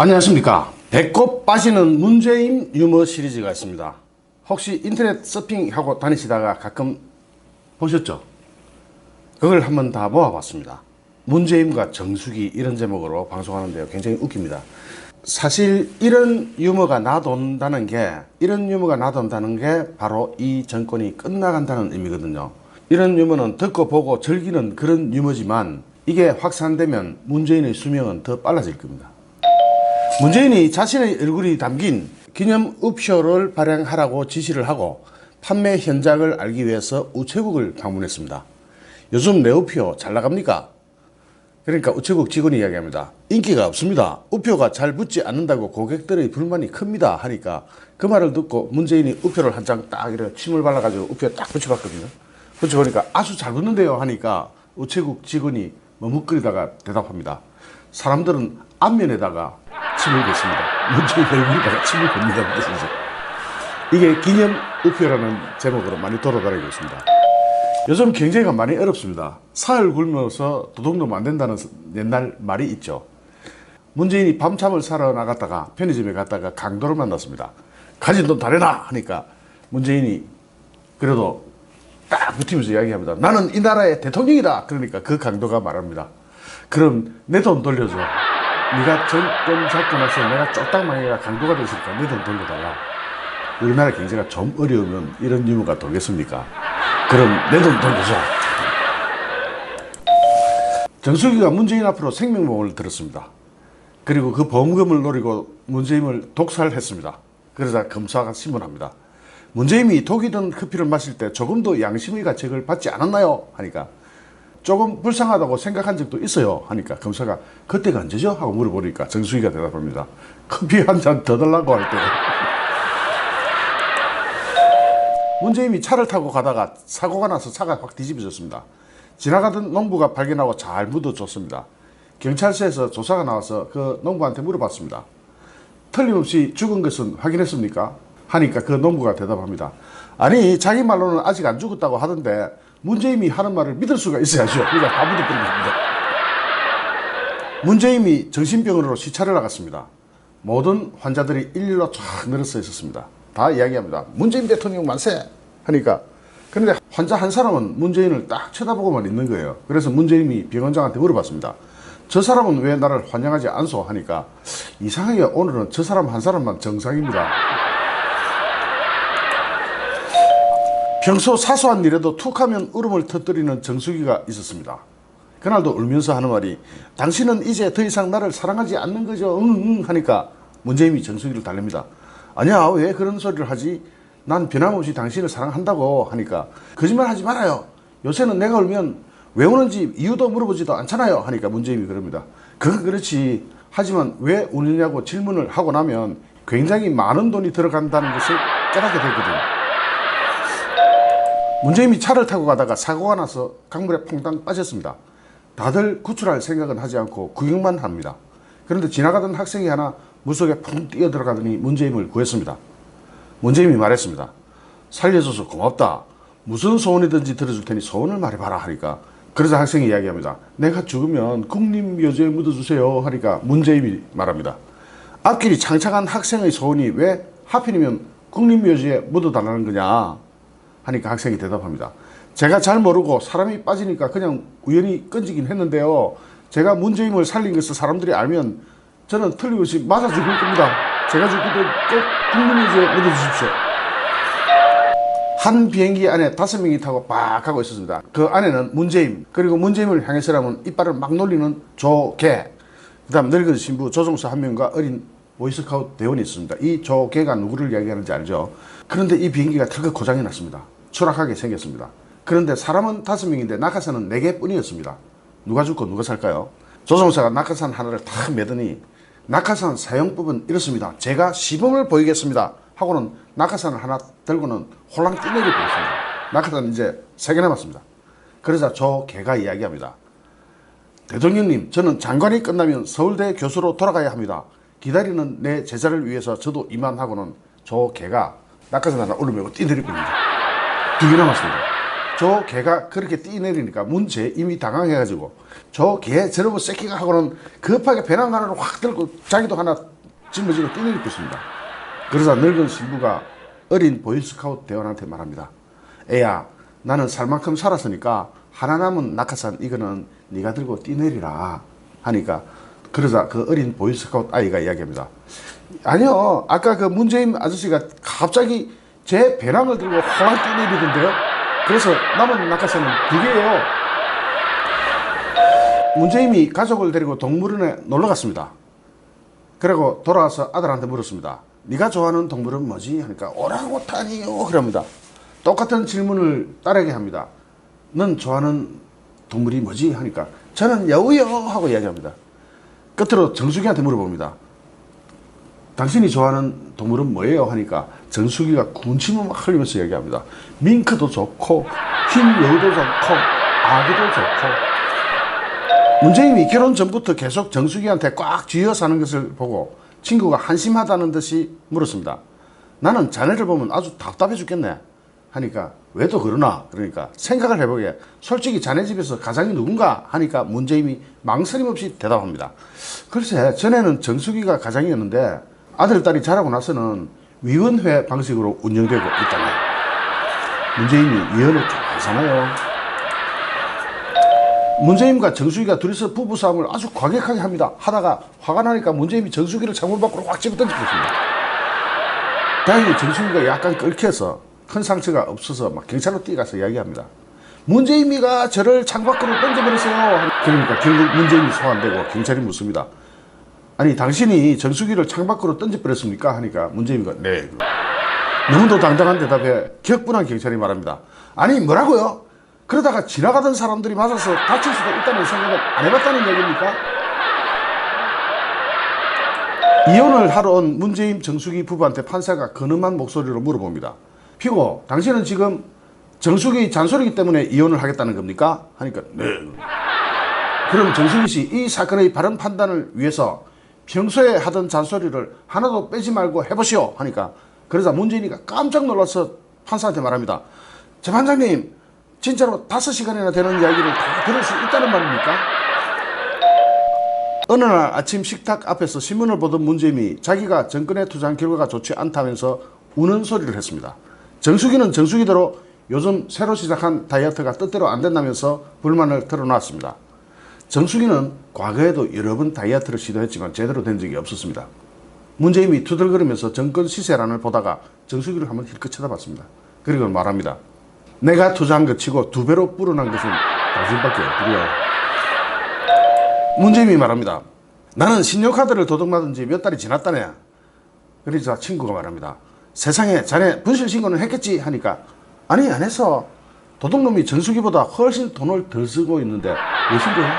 안녕하십니까. 배꼽 빠지는 문재인 유머 시리즈가 있습니다. 혹시 인터넷 서핑하고 다니시다가 가끔 보셨죠? 그걸 한번 다 모아봤습니다. 문재인과 정수기 이런 제목으로 방송하는데요. 굉장히 웃깁니다. 사실 이런 유머가 나돈다는 게 바로 이 정권이 끝나간다는 의미거든요. 이런 유머는 듣고 보고 즐기는 그런 유머지만 이게 확산되면 문재인의 수명은 더 빨라질 겁니다. 문재인이 자신의 얼굴이 담긴 기념 우표를 발행하라고 지시를 하고 판매 현장을 알기 위해서 우체국을 방문했습니다. 요즘 내 우표 잘 나갑니까? 그러니까 우체국 직원이 이야기합니다. 인기가 없습니다. 우표가 잘 붙지 않는다고 고객들의 불만이 큽니다. 하니까 그 말을 듣고 문재인이 우표를 한 장 딱 이렇게 침을 발라가지고 우표에 딱 붙여봤거든요. 붙여보니까 아주 잘 붙는데요 하니까 우체국 직원이 머뭇거리다가 대답합니다. 사람들은 앞면에다가 침을 뱉습니다. 문재인 얼굴에다가 침을 뱉는다는 뜻이죠. 이게 기념 우표라는 제목으로 많이 돌아다니고 있습니다. 요즘 경제가 많이 어렵습니다. 사흘 굶어서 도둑놈 안 된다는 옛날 말이 있죠. 문재인이 밤참을 사러 나갔다가 편의점에 갔다가 강도를 만났습니다. 가진 돈 다 내놔 하니까 문재인이 그래도 딱 붙이면서 이야기합니다. 나는 이 나라의 대통령이다. 그러니까 그 강도가 말합니다. 그럼 내 돈 돌려줘. 네가 정권 잡고 나서 내가 쫄딱 망해가 강도가 됐으니까 내 돈 돌려달라. 우리나라 경제가 좀 어려우면 이런 유머가 돌겠습니까? 그럼 내 돈 돌려줘. 정수기가 문재인 앞으로 생명보험을 들었습니다. 그리고 그 보험금을 노리고 문재인을 독살했습니다. 그러자 검사가 신문합니다. 문재인이 독이 든 커피를 마실 때 조금도 양심의 가책을 받지 않았나요? 하니까 조금 불쌍하다고 생각한 적도 있어요. 하니까 검사가 그때가 언제죠? 하고 물어보니까 정수기가 대답합니다. 커피 한 잔 더 달라고 할 때. 문재인이 차를 타고 가다가 사고가 나서 차가 확 뒤집어졌습니다. 지나가던 농부가 발견하고 잘 묻어줬습니다. 경찰서에서 조사가 나와서 그 농부한테 물어봤습니다. 틀림없이 죽은 것은 확인했습니까? 하니까 그 농부가 대답합니다. 아니 자기 말로는 아직 안 죽었다고 하던데 문재인이 하는 말을 믿을 수가 있어야죠. 그러니까 다 묻어버린 겁니다. 문재인이 정신병원으로 시찰을 나갔습니다. 모든 환자들이 일일로 쫙 늘어서 있었습니다. 다 이야기합니다. 문재인 대통령 만세! 하니까 그런데 환자 한 사람은 문재인을 딱 쳐다보고만 있는 거예요. 그래서 문재인이 병원장한테 물어봤습니다. 저 사람은 왜 나를 환영하지 않소? 하니까 이상하게 오늘은 저 사람 한 사람만 정상입니다. 평소 사소한 일에도 툭하면 울음을 터뜨리는 정수기가 있었습니다. 그날도 울면서 하는 말이 당신은 이제 더 이상 나를 사랑하지 않는 거죠. 하니까 문재인이 정수기를 달랩니다. 아니야 왜 그런 소리를 하지? 난 변함없이 당신을 사랑한다고. 하니까 거짓말 하지 말아요. 요새는 내가 울면 왜 우는지 이유도 물어보지도 않잖아요. 하니까 문재인이 그럽니다. 그건 그렇지. 하지만 왜 우느냐고 질문을 하고 나면 굉장히 많은 돈이 들어간다는 것을 깨닫게 되거든요. 문재인이 차를 타고 가다가 사고가 나서 강물에 퐁당 빠졌습니다. 다들 구출할 생각은 하지 않고 구경만 합니다. 그런데 지나가던 학생이 하나 물속에 펑 뛰어 들어가더니 문재인을 구했습니다. 문재인이 말했습니다. 살려줘서 고맙다. 무슨 소원이든지 들어줄 테니 소원을 말해봐라. 하니까 그러자 학생이 이야기합니다. 내가 죽으면 국립묘지에 묻어주세요. 하니까 문재인이 말합니다. 앞길이 창창한 학생의 소원이 왜 하필이면 국립묘지에 묻어달라는 거냐? 하니까 학생이 대답합니다. 제가 잘 모르고 사람이 빠지니까 그냥 우연히 건지긴 했는데요. 제가 문재인을 살린 것을 사람들이 알면 저는 틀림없이 맞아 죽을 겁니다. 제가 죽을 때 꼭 국립묘지에 묻어주십시오. 한 비행기 안에 5명이 타고 빡 하고 있었습니다. 그 안에는 문재인, 그리고 문재인을 향해서라면 이빨을 막 놀리는 조개, 그 다음 늙은 신부 조종사 한 명과 어린 보이스카우트 대원이 있습니다. 이 조개가 누구를 이야기하는지 알죠? 그런데 이 비행기가 털컥 고장이 났습니다. 추락하게 생겼습니다. 그런데 사람은 5명인데 낙하산은 4개 뿐이었습니다. 누가 죽고 누가 살까요? 조종사가 낙하산 하나를 탁 매더니 낙하산 사용법은 이렇습니다. 제가 시범을 보이겠습니다. 하고는 낙하산을 하나 들고는 홀랑 뛰내려 버렸습니다. 낙하산은 이제 3개 남았습니다. 그러자 조개가 이야기합니다. 대통령님, 저는 장관이 끝나면 서울대 교수로 돌아가야 합니다. 기다리는 내 제자를 위해서 저도 이만하고는 조개가 낙하산 하나 올려매고 뛰내려 버립니다. 2개 남았습니다. 저 개가 그렇게 뛰내리니까 문재임이 당황해가지고 저 개 저러고 새끼가 하고는 급하게 배낭 하나를 확 들고 자기도 하나 짊어지고 뛰내리고 있습니다. 그러자 늙은 신부가 어린 보이스카우트 대원한테 말합니다. 애야, 나는 살 만큼 살았으니까 하나 남은 낙하산 이거는 네가 들고 뛰내리라 하니까, 그러자 그 어린 보이스카우트 아이가 이야기합니다. 아니요, 아까 그 문재인 아저씨가 갑자기 제 배낭을 들고 호랑 뛰내리던데요. 그래서 남은 낙하산은 2개예요. 문재인이 가족을 데리고 동물원에 놀러 갔습니다. 그리고 돌아와서 아들한테 물었습니다. 네가 좋아하는 동물은 뭐지? 하니까 오랑우탄이요 그럽니다. 똑같은 질문을 딸에게 합니다. 넌 좋아하는 동물이 뭐지? 하니까 저는 여우요 하고 이야기합니다. 끝으로 정수기한테 물어봅니다. 당신이 좋아하는 동물은 뭐예요? 하니까 정수기가 군침을 막 흘리면서 이야기합니다. 밍크도 좋고 흰 여우도 좋고 아기도 좋고. 문재인이 결혼 전부터 계속 정수기한테 꽉 쥐어 사는 것을 보고 친구가 한심하다는 듯이 물었습니다. 나는 자네를 보면 아주 답답해 죽겠네 하니까 왜 또 그러나? 그러니까 생각을 해보게 솔직히 자네 집에서 가장이 누군가? 하니까 문재인이 망설임 없이 대답합니다. 글쎄 전에는 정수기가 가장이었는데 아들 딸이 자라고 나서는 위원회 방식으로 운영되고 있다네. 문재인이 위원을 좋아하잖아요. 문재인과 정수기가 둘이서 부부싸움을 아주 과격하게 합니다. 하다가 화가 나니까 문재인이 정수기를 창문 밖으로 확 집어 던져버렸습니다. 다행히 정수기가 약간 끓여서 큰 상처가 없어서 막 경찰로 뛰어가서 이야기합니다. 문재인이가 저를 창밖으로 던져버렸어요. 그러니까 결국 문재인이 소환되고 경찰이 묻습니다. 아니 당신이 정수기를 창밖으로 던져버렸습니까? 하니까 문재인이가 네. 너무도 당당한 대답에 격분한 경찰이 말합니다. 아니 뭐라고요? 그러다가 지나가던 사람들이 맞아서 다칠 수도 있다는 생각을 안 해봤다는 얘기입니까? 이혼을 하러 온 문재인 정수기 부부한테 판사가 근엄한 목소리로 물어봅니다. 피고 당신은 지금 정수기 잔소리기 때문에 이혼을 하겠다는 겁니까? 하니까 네. 그럼 정수기 씨 이 사건의 바른 판단을 위해서 평소에 하던 잔소리를 하나도 빼지 말고 해보시오 하니까, 그러자 문재인이가 깜짝 놀라서 판사한테 말합니다. 재판장님 진짜로 5시간이나 되는 이야기를 다 들을 수 있다는 말입니까? 어느 날 아침 식탁 앞에서 신문을 보던 문재인이 자기가 정권에 투자한 결과가 좋지 않다면서 우는 소리를 했습니다. 정수기는 정수기대로 요즘 새로 시작한 다이어트가 뜻대로 안 된다면서 불만을 털어놨습니다. 정수기는 과거에도 여러 번 다이어트를 시도했지만 제대로 된 적이 없었습니다. 문재인이 투덜거리면서 정권 시세란을 보다가 정수기를 한번 힐끗 쳐다봤습니다. 그리고 말합니다. 내가 투자한 것 치고 2배로 불어난 것은 당신밖에 없구려. 문재인이 말합니다. 나는 신용카드를 도둑맞은 지 몇 달이 지났다네. 그러자 친구가 말합니다. 세상에 자네 분실신고는 했겠지? 하니까 아니 안 했어. 도둑놈이 정수기보다 훨씬 돈을 덜 쓰고 있는데 왜 신고해?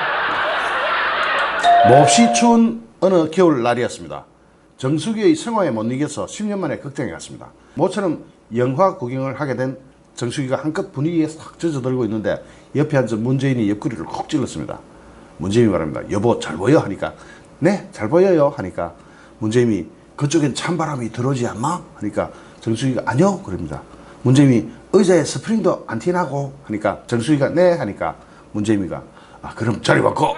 몹시 추운 어느 겨울 날이었습니다. 정수기의 생화에 못 이겨서 10년 만에 극장에 갔습니다. 모처럼 영화 구경을 하게 된 정수기가 한껏 분위기에 싹 젖어들고 있는데 옆에 앉은 문재인이 옆구리를 콕 찔렀습니다. 문재인이 말합니다. 여보 잘 보여? 하니까 네 잘 보여요 하니까 문재인이 그쪽엔 찬바람이 들어오지 않나? 하니까 정수기가 아니요 그럽니다. 문재인이 의자에 스프링도 안 튀나고? 하니까 정수기가 네 하니까 문재인이가 그럼 자리 바꿔.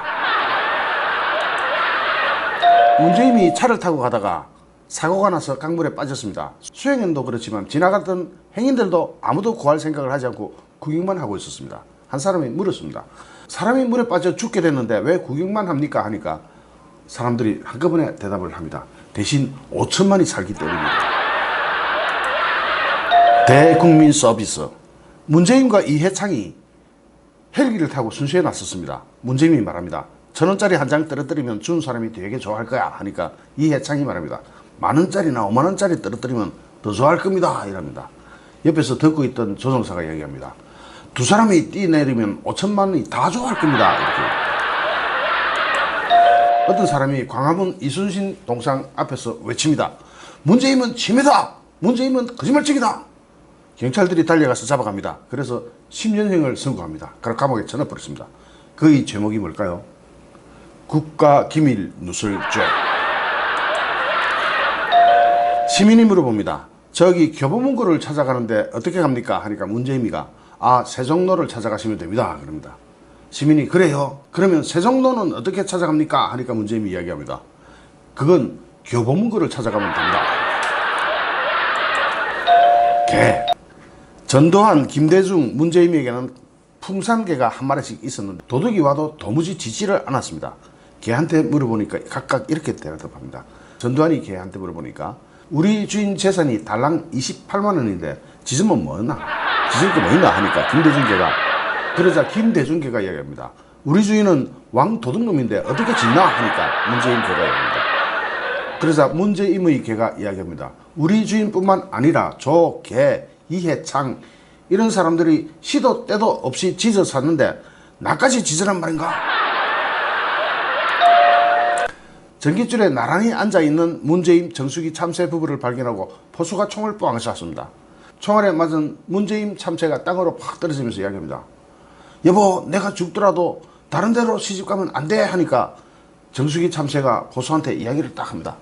문재인이 차를 타고 가다가 사고가 나서 강물에 빠졌습니다. 수행인도 그렇지만 지나갔던 행인들도 아무도 구할 생각을 하지 않고 구경만 하고 있었습니다. 한 사람이 물었습니다. 사람이 물에 빠져 죽게 됐는데 왜 구경만 합니까? 하니까 사람들이 한꺼번에 대답을 합니다. 대신 5천만이 살기 때문입니다. 대국민 서비스. 문재인과 이해창이 헬기를 타고 순시에 나섰습니다. 문재인이 말합니다. 1,000원짜리 한 장 떨어뜨리면 준 사람이 되게 좋아할 거야 하니까 이해창이 말합니다. 10,000원짜리나 50,000원짜리 떨어뜨리면 더 좋아할 겁니다 이랍니다. 옆에서 듣고 있던 조종사가 얘기합니다. 2사람이 뛰내리면 5천만원이 다 좋아할 겁니다 이렇게. 어떤 사람이 광화문 이순신 동상 앞에서 외칩니다. 문재인은 침해다. 문재인은 거짓말쟁이다. 경찰들이 달려가서 잡아갑니다. 그래서 10년형을 선고합니다. 그리고 감옥에 쳐넣어버렸습니다. 그의 제목이 뭘까요? 국가기밀 누설죄. 시민이 물어봅니다. 저기 교보문고를 찾아가는데 어떻게 갑니까? 하니까 문재인이가 아, 세종로를 찾아가시면 됩니다. 그럽니다. 시민이 그래요? 그러면 세종로는 어떻게 찾아갑니까? 하니까 문재인이 이야기합니다. 그건 교보문고를 찾아가면 됩니다. 개. 전두환, 김대중, 문재인에게는 풍산개가 한 마리씩 있었는데 도둑이 와도 도무지 지지를 않았습니다. 개한테 물어보니까 각각 이렇게 대답합니다. 전두환이 개한테 물어보니까 우리 주인 재산이 달랑 28만 원인데 지으면 뭐였나? 지을 게 뭐 있나? 하니까 김대중개가, 그러자 김대중개가 이야기합니다. 우리 주인은 왕 도둑놈인데 어떻게 짓나? 하니까 문재인 개가 이야기합니다. 그러자 문재인의 개가 이야기합니다. 우리 주인뿐만 아니라 조, 개, 이해창 이런 사람들이 시도 때도 없이 지져 샀는데 나까지 지으란 말인가? 전깃줄에 나란히 앉아있는 문재인, 정수기 참새 부부를 발견하고 포수가 총을 뻥 쐈습니다. 총알에 맞은 문재인 참새가 땅으로 팍 떨어지면서 이야기합니다. 여보, 내가 죽더라도 다른 데로 시집가면 안 돼? 하니까 정수기 참새가 포수한테 이야기를 딱 합니다.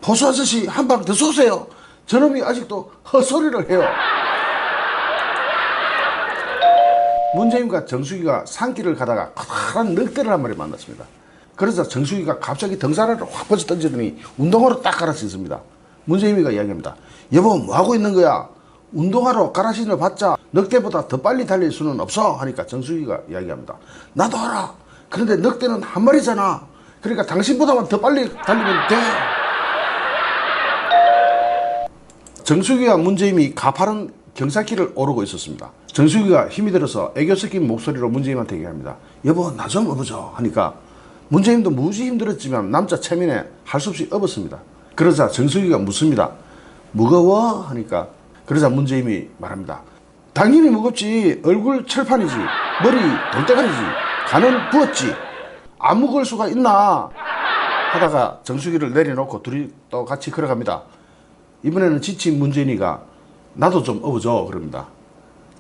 포수 아저씨 한 방 더 쏘세요. 저놈이 아직도 헛소리를 해요. 문재인과 정수기가 산길을 가다가 커다란 늑대를 한 마리 만났습니다. 그래서 정수기가 갑자기 등산화를 확 퍼져 던지더니 운동화로 딱 갈아 신습니다. 문재인이가 이야기합니다. 여보, 뭐하고 있는 거야? 운동화로 갈아 신어봤자 늑대보다 더 빨리 달릴 수는 없어. 하니까 정수기가 이야기합니다. 나도 알아. 그런데 늑대는 한 마리잖아. 그러니까 당신보다만 더 빨리 달리면 돼. 정수기와 문재인이 가파른 경사길을 오르고 있었습니다. 정수기가 힘이 들어서 애교 섞인 목소리로 문재인한테 얘기합니다. 여보, 나 좀 업어줘. 하니까 문재인도 무지 힘들었지만 남자 체면에 할 수 없이 업었습니다. 그러자 정수기가 묻습니다. 무거워? 하니까 그러자 문재인이 말합니다. 당연히 무겁지. 얼굴 철판이지. 머리 돌대가리지. 간은 부었지. 안 무거울 수가 있나? 하다가 정수기를 내려놓고 둘이 또 같이 걸어갑니다. 이번에는 지친 문재인이가 나도 좀 업어줘 그럽니다.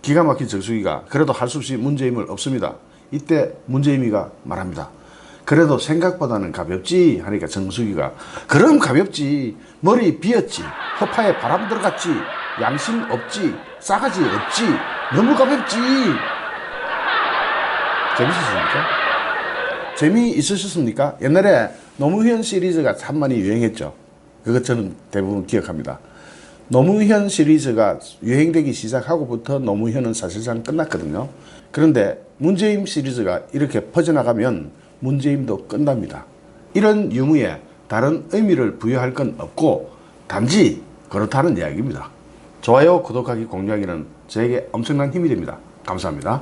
기가 막힌 정수기가 그래도 할 수 없이 문재인을 업습니다. 이때 문재인이가 말합니다. 그래도 생각보다는 가볍지? 하니까 정수기가 그럼 가볍지. 머리 비었지. 허파에 바람 들어갔지. 양심 없지. 싸가지 없지. 너무 가볍지. 재밌으십니까? 재미있으셨습니까? 옛날에 노무현 시리즈가 참 많이 유행했죠. 그것 저는 대부분 기억합니다. 노무현 시리즈가 유행되기 시작하고부터 노무현은 사실상 끝났거든요. 그런데 문재인 시리즈가 이렇게 퍼져나가면 문재인도 끝납니다. 이런 유무에 다른 의미를 부여할 건 없고 단지 그렇다는 이야기입니다. 좋아요, 구독하기, 공유하기는 저에게 엄청난 힘이 됩니다. 감사합니다.